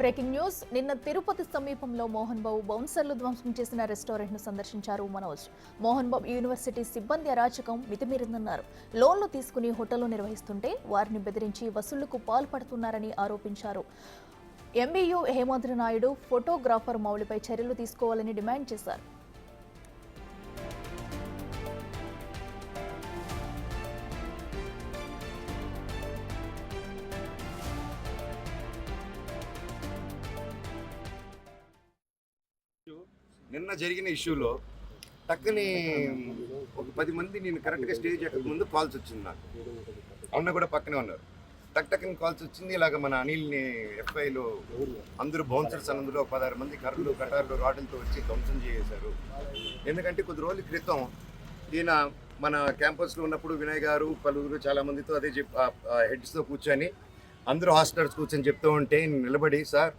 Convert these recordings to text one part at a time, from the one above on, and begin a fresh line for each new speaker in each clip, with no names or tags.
Breaking news. నిన్న తిరుపతి సమీపంలో మోహన్ బాబు బౌన్సర్లు ధ్వంసం చేసిన రెస్టారెంట్ ను సందర్శించారు మనోజ్. మోహన్ బాబు యూనివర్సిటీ సిబ్బంది అరాచకం మితిమీరిందన్నారు. లోన్లు తీసుకుని హోటళ్లు నిర్వహిస్తుంటే వారిని బెదిరించి వసూళ్లకు పాల్పడుతున్నారని ఆరోపించారు. ఎంబీయూ హేమాద్రి నాయుడు ఫోటోగ్రాఫర్ మౌలిపై చర్యలు తీసుకోవాలని డిమాండ్ చేశారు.
నిన్న జరిగిన ఇష్యూలో టక్కని ఒక 10 మంది నేను కరెక్ట్గా స్టేజ్ ఎక్కక ముందు కాల్స్ వచ్చింది నాకు. అన్న కూడా పక్కనే ఉన్నారు. టక్కని కాల్స్ వచ్చింది. ఇలాగ మన అనిల్ని ఎఫ్ఐలో అందరూ బౌన్సర్స్ అందులో 16 మంది కర్రలు కటార్లు రాడ్లతో వచ్చి ధ్వంసం చేశారు. ఎందుకంటే కొద్ది రోజుల క్రితం ఈయన మన క్యాంపస్లో ఉన్నప్పుడు వినయ్ గారు పలువురు చాలామందితో అదే హెడ్స్తో కూర్చొని అందరూ హాస్టల్స్ కూర్చొని చెప్తూ ఉంటే నిలబడి, సార్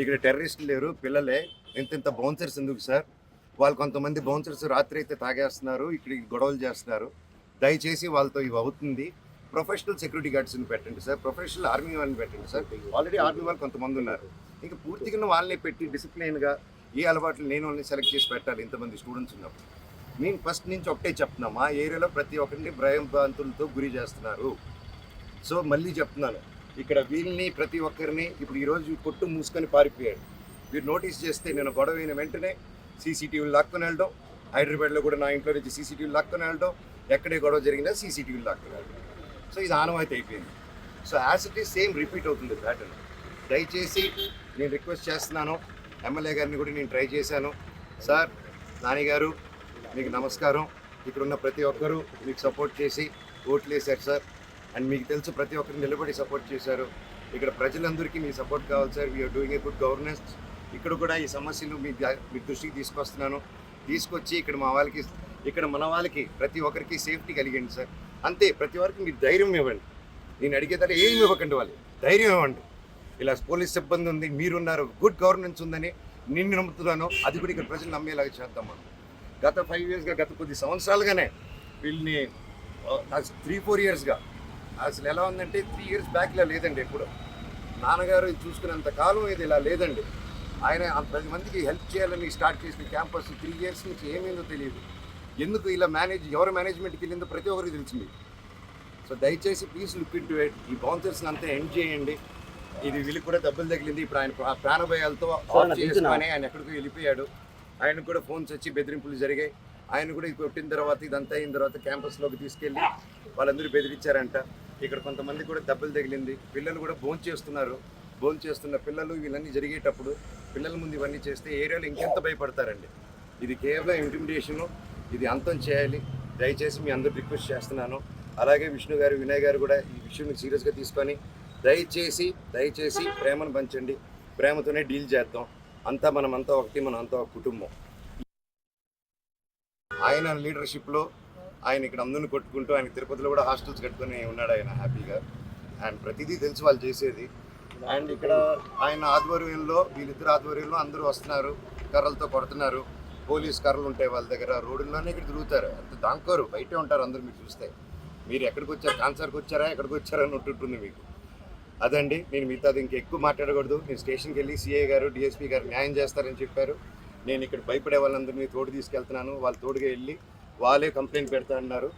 ఇక్కడ టెర్రరిస్టులు లేరు, పిల్లలే, ఇంత బౌన్సర్స్ ఎందుకు సార్, వాళ్ళు కొంతమంది బౌన్సర్స్ రాత్రి అయితే తాగేస్తున్నారు, ఇక్కడ గొడవలు చేస్తున్నారు, దయచేసి వాళ్ళతో ఇవి అవుతుంది, ప్రొఫెషనల్ సెక్యూరిటీ గార్డ్స్ని పెట్టండి సార్, ప్రొఫెషనల్ ఆర్మీ వాళ్ళని పెట్టండి సార్, ఆల్రెడీ ఆర్మీ వాళ్ళు కొంతమంది ఉన్నారు, ఇంకా పూర్తిగా వాళ్ళని పెట్టి డిసిప్లిన్గా ఏ అలవాట్లు నేను వాళ్ళని సెలెక్ట్ చేసి పెట్టాలి ఇంతమంది స్టూడెంట్స్ ఉన్నప్పుడు. నేను ఫస్ట్ నుంచి ఒకటే చెప్తున్నాం, మా ఏరియాలో ప్రతి ఒక్కరిని భయాంతులతో గురి చేస్తున్నారు. సో మళ్ళీ చెప్తున్నాను, ఇక్కడ వీళ్ళని ప్రతి ఒక్కరిని ఇప్పుడు ఈరోజు కొట్టు మూసుకొని పారిపోయాడు. మీరు నోటీస్ చేస్తే నేను గొడవ అయిన వెంటనే సీసీటీవీలు లాక్కొని వెళ్ళడం, హైదరాబాద్లో కూడా నా ఇంట్లో నుంచి సీసీటీవీలు లాక్కొని వెళ్ళడం, ఎక్కడే గొడవ జరిగినా సీసీటీవీలు లాక్కొని వెళ్ళడం. సో ఇది ఆనవాయితీ అయిపోయింది. So as it is same repeat అవుతుంది ప్యాటర్న్. దయచేసి నేను రిక్వెస్ట్ చేస్తున్నాను, ఎమ్మెల్యే గారిని కూడా నేను ట్రై చేశాను, సార్ నానిగారు మీకు నమస్కారం, ఇక్కడ ఉన్న ప్రతి ఒక్కరూ మీకు సపోర్ట్ చేసి ఓట్లు వేశారు సార్, అండ్ మీకు తెలుసు ప్రతి ఒక్కరిని నిలబడి సపోర్ట్ చేశారు. ఇక్కడ ప్రజలందరికీ మీ సపోర్ట్ కావాలి sir, we are doing a good governance. ఇక్కడ కూడా ఈ సమస్యలు మీ దృష్టికి తీసుకొస్తున్నాను, తీసుకొచ్చి ఇక్కడ మన వాళ్ళకి ప్రతి ఒక్కరికి సేఫ్టీ కలిగండి సార్. అంతే, ప్రతి ఒక్కరికి మీరు ధైర్యం ఇవ్వండి. నేను అడిగేదాన్ని ఏమి ఇవ్వకండి, వాళ్ళు ధైర్యం ఇవ్వండి. ఇలా పోలీస్ సిబ్బంది ఉంది, మీరున్నారు, గుడ్ గవర్నెన్స్ ఉందని నిన్ను నమ్ముతున్నాను, అది కూడా ఇక్కడ ప్రజలు నమ్మేలాగా చేద్దాం మనం. గత 5 yearsగా, గత కొద్ది సంవత్సరాలుగానే వీళ్ళని 3-4 yearsగా అసలు ఎలా ఉందంటే 3 years బ్యాక్ ఇలా లేదండి. ఎప్పుడు నాన్నగారు చూసుకునేంత కాలం ఇది ఇలా లేదండి. ఆయన 10 మందికి హెల్ప్ చేయాలని స్టార్ట్ చేసిన క్యాంపస్ 3 years నుంచి ఏమైందో తెలియదు. ఎందుకు ఇలా ఎవరు మేనేజ్మెంట్కి వెళ్ళిందో ప్రతి ఒక్కరికి తెలిసింది. సో దయచేసి ప్లీజ్ లుక్ ఇంటూ ఇట్. ఈ బౌన్సర్స్ని అంతా ఎండ్ చేయండి. ఇది వీళ్ళకి కూడా దెబ్బలు తగిలింది. ఇప్పుడు ఆయన ప్రాణభయాలతో ఆఫ్ చేసుకొని ఆయన ఎక్కడికో వెళ్ళిపోయాడు. ఆయనకు కూడా ఫోన్స్ వచ్చి బెదిరింపులు జరిగాయి. ఆయన కూడా కొట్టిన తర్వాత ఇదంతా అయిన తర్వాత క్యాంపస్లోకి తీసుకెళ్ళి వాళ్ళందరూ బెదిరించారంట. ఇక్కడ కొంతమంది కూడా దెబ్బలు తగిలింది. పిల్లలు కూడా భోంచేస్తున్న పిల్లలు ఇవన్నీ జరిగేటప్పుడు పిల్లల ముందు ఇవన్నీ చేస్తే ఏరియాలో ఇంకెంత భయపడతారండి. ఇది కేవలం ఇంటిమిడేషను, ఇది అంతం చేయాలి. దయచేసి మీ అందరూ రిక్వెస్ట్ చేస్తున్నాను. అలాగే విష్ణు గారు, వినయ్ గారు కూడా ఈ విషయాన్ని సీరియస్గా తీసుకొని దయచేసి ప్రేమను పంచండి. ప్రేమతోనే డీల్ చేద్దాం. మనమంతా ఒకటి, మనం అంతా ఒక కుటుంబం. ఆయన లీడర్షిప్లో ఆయన ఇక్కడ అందరిని కొట్టుకుంటూ, ఆయన తిరుపతిలో కూడా హాస్టల్స్ కట్టుకొని ఉన్నాడు ఆయన హ్యాపీగా. అండ్ ప్రతిదీ తెలుసు వాళ్ళు చేసేది. అండ్ ఇక్కడ ఆయన ఆధ్వర్యంలో, వీళ్ళిద్దరు ఆధ్వర్యంలో అందరూ వస్తున్నారు, కర్రలతో కొడుతున్నారు. పోలీస్ కర్రలు ఉంటాయి వాళ్ళ దగ్గర, రోడ్డుల్లోనే ఇక్కడ తిరుగుతారు, అంత దాంకోరు, బయటే ఉంటారు అందరూ. మీరు చూస్తే మీరు ఎక్కడికి వచ్చారు, కాన్సర్కి వచ్చారా, ఎక్కడికి వచ్చారా అని ఉంటుంటుంది మీకు. అదండి, నేను మిగతాది ఇంకెక్కువ మాట్లాడకూడదు. నేను స్టేషన్కి వెళ్ళి సిఐ గారు, డిఎస్పీ గారు న్యాయం చేస్తారని చెప్పారు. నేను ఇక్కడ భయపడే వాళ్ళందరినీ తోడు తీసుకెళ్తున్నాను. వాళ్ళు తోడుగా వెళ్ళి వాళ్ళే కంప్లైంట్ పెడతా అన్నారు.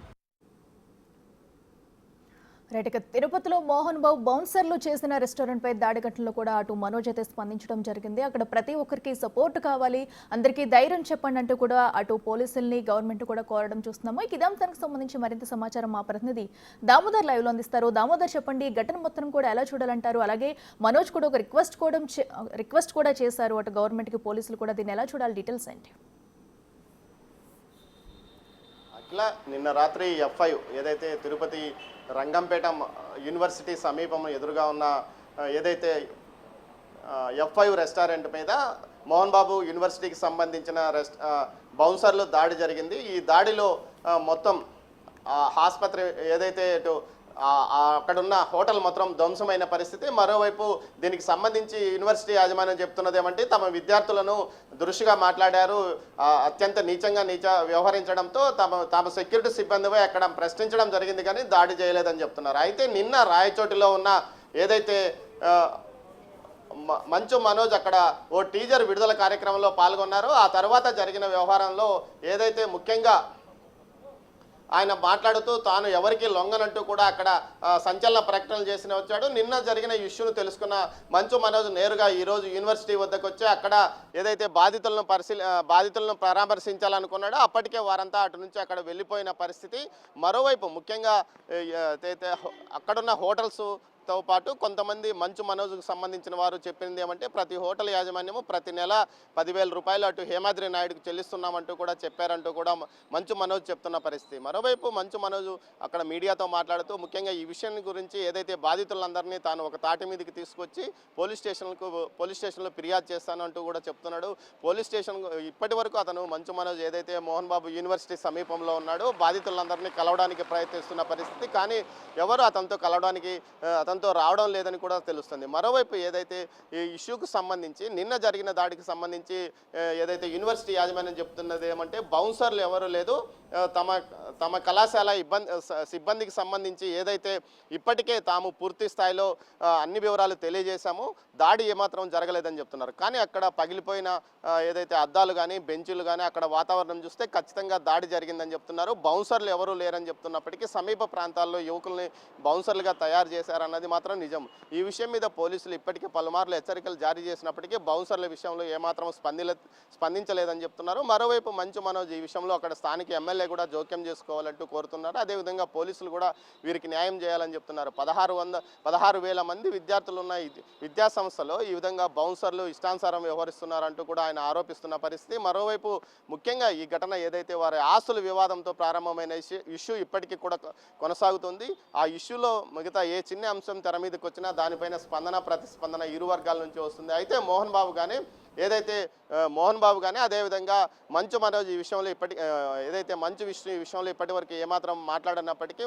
రైట్. ఇక తిరుపతిలో మోహన్ బాబు బౌన్సర్లు చేసిన రెస్టారెంట్ పై దాడి ఘటనలో కూడా అటు మనోజ్ అయితే స్పందించడం జరిగింది. అక్కడ ప్రతి ఒక్కరికి సపోర్ట్ కావాలి, అందరికీ ధైర్యం చెప్పండి అంటూ కూడా అటు పోలీసుల్ని, గవర్నమెంట్ కూడా కోరడం చూస్తున్నాము. ఇక ఇదే అంశానికి సంబంధించి మరింత సమాచారం మా ప్రతినిధి దామోదర్ లైవ్ లో అందిస్తారు. దామోదర్, చెప్పండి, ఘటన మొత్తం కూడా ఎలా చూడాలంటారు? అలాగే మనోజ్ కూడా ఒక రిక్వెస్ట్ కూడా చేశారు అటు గవర్నమెంట్ కి, పోలీసులు కూడా, దీన్ని ఎలా చూడాలి? డీటెయిల్స్ ఏంటి?
అట్లా నిన్న రాత్రి F5 ఏదైతే తిరుపతి రంగంపేట యూనివర్సిటీ సమీపం ఎదురుగా ఉన్న ఏదైతే F5 రెస్టారెంట్ మీద మోహన్ బాబు యూనివర్సిటీకి సంబంధించిన బౌన్సర్లు దాడి జరిగింది. ఈ దాడిలో మొత్తం ఆసుపత్రి ఏదైతే ఇటు అక్కడున్న హోటల్ మొత్తం ధ్వంసమైన పరిస్థితి. మరోవైపు దీనికి సంబంధించి యూనివర్సిటీ యాజమాన్యం చెప్తున్నది ఏమంటే, తమ విద్యార్థులను దురుసుగా మాట్లాడారు, అత్యంత నీచంగా వ్యవహరించడంతో తమ సెక్యూరిటీ సిబ్బందిపై అక్కడ ప్రశ్నించడం జరిగింది, కానీ దాడి చేయలేదని చెప్తున్నారు. అయితే నిన్న రాయచోటిలో ఉన్న ఏదైతే మంచు మనోజ్ అక్కడ ఓ టీజర్ విడుదల కార్యక్రమంలో పాల్గొన్నారు. ఆ తర్వాత జరిగిన వ్యవహారంలో ఏదైతే ముఖ్యంగా ఆయన మాట్లాడుతూ తాను ఎవరికి లొంగనంటూ కూడా అక్కడ సంచలన ప్రకటనలు చేసిన వచ్చాడు. నిన్న జరిగిన ఇష్యూను తెలుసుకున్న మంచు మనోజ్ నేరుగా ఈరోజు యూనివర్సిటీ వద్దకు వచ్చి అక్కడ ఏదైతే బాధితులను పరామర్శించాలనుకున్నాడో అప్పటికే వారంతా అటు నుంచి అక్కడ వెళ్ళిపోయిన పరిస్థితి. మరోవైపు ముఖ్యంగా ఏదైతే అక్కడున్న హోటల్స్తో పాటు కొంతమంది మంచు మనోజ్కు సంబంధించిన వారు చెప్పింది ఏమంటే ప్రతి హోటల్ యాజమాన్యము ప్రతి నెల 10,000 రూపాయలు అటు హేమాద్రి నాయుడుకు చెల్లిస్తున్నామంటూ కూడా చెప్పారంటూ కూడా మంచు మనోజ్ చెప్తున్న పరిస్థితి. మరోవైపు మంచు మనోజ్ అక్కడ మీడియాతో మాట్లాడుతూ ముఖ్యంగా ఈ విషయం గురించి ఏదైతే బాధితులందరినీ తాను ఒక తాటి మీదకి తీసుకొచ్చి పోలీస్ స్టేషన్లో ఫిర్యాదు చేస్తానంటూ కూడా చెప్తున్నాడు. పోలీస్ స్టేషన్ ఇప్పటి వరకు అతను మంచు మనోజ్ ఏదైతే మోహన్ బాబు యూనివర్సిటీ సమీపంలో ఉన్నాడో బాధితులందరినీ కలవడానికి ప్రయత్నిస్తున్న పరిస్థితి, కానీ ఎవరు అతనితో రావడం లేదని కూడా తెలుస్తుంది. మరోవైపు ఏదైతే ఈ ఇష్యూకు సంబంధించి నిన్న జరిగిన దాడికి సంబంధించి ఏదైతే యూనివర్సిటీ యాజమాన్యం చెప్తున్నది ఏమంటే బౌన్సర్లు ఎవరు లేదు, తమ కళాశాల సిబ్బందికి సంబంధించి ఏదైతే ఇప్పటికే తాము పూర్తి స్థాయిలో అన్ని వివరాలు తెలియజేశాము, దాడి ఏమాత్రం జరగలేదని చెప్తున్నారు. కానీ అక్కడ పగిలిపోయిన ఏదైతే అద్దాలు కానీ బెంచులు కానీ అక్కడ వాతావరణం చూస్తే ఖచ్చితంగా దాడి జరిగిందని చెప్తున్నారు. బౌన్సర్లు ఎవరూ లేరని చెప్తున్నప్పటికీ సమీప ప్రాంతాల్లో యువకుల్ని బౌన్సర్లుగా తయారు చేశారన్నది మాత్రం నిజం. ఈ విషయం మీద పోలీసులు ఇప్పటికే పలుమార్లు హెచ్చరికలు జారీ చేసినప్పటికీ బౌన్సర్ల విషయంలో ఏమాత్రం స్పందించలేదని చెప్తున్నారు. మరోవైపు మంచు మనోజ్ ఈ విషయంలో అక్కడ స్థానిక ఎమ్మెల్యే కూడా జోక్యం చేసుకోవాలంటూ కోరుతున్నారు. అదేవిధంగా పోలీసులు కూడా వీరికి న్యాయం చేయాలని చెప్తున్నారు. 16,000 మంది విద్యార్థులు ఉన్న విద్యా సంస్థలో ఈ విధంగా బౌన్సర్లు ఇష్టానుసారం వ్యవహరిస్తున్నారంటూ కూడా ఆయన ఆరోపిస్తున్న పరిస్థితి. మరోవైపు ముఖ్యంగా ఈ ఘటన ఏదైతే వారి ఆస్తుల వివాదంతో ప్రారంభమైన ఇష్యూ ఇప్పటికీ కూడా కొనసాగుతుంది. ఆ ఇష్యూలో మిగతా ఏ చిన్న అంశం తెర మీదకి వచ్చినా దానిపైన ప్రతిస్పందన ఇరు వర్గాల నుంచి వస్తుంది. అయితే మోహన్ బాబు కానీ అదేవిధంగా మంచు మనోజ్ ఈ విషయంలో ఏదైతే మంచు ఈ విషయంలో ఇప్పటి వరకు ఏమాత్రం మాట్లాడినప్పటికీ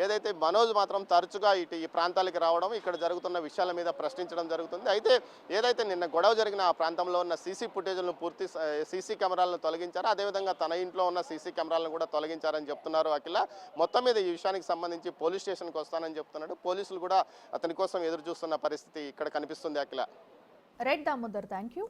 ఏదైతే మనోజ్ మాత్రం తరచుగా ఈ ప్రాంతాలకు రావడం, ఇక్కడ జరుగుతున్న విషయాల మీద ప్రశ్నించడం జరుగుతుంది. అయితే ఏదైతే నిన్న గొడవ జరిగిన ఆ ప్రాంతంలో ఉన్న సీసీ కెమెరాలను తొలగించారు, అదేవిధంగా తన ఇంట్లో ఉన్న సీసీ కెమెరాలను కూడా తొలగించారని చెప్తున్నారు అఖిల. మొత్తం మీద ఈ విషయానికి సంబంధించి పోలీస్ స్టేషన్కి వస్తానని చెప్తున్నాడు. పోలీసులు కూడా అతని కోసం ఎదురు చూస్తున్న పరిస్థితి ఇక్కడ కనిపిస్తుంది Akhila.
Right Damodar, thank you.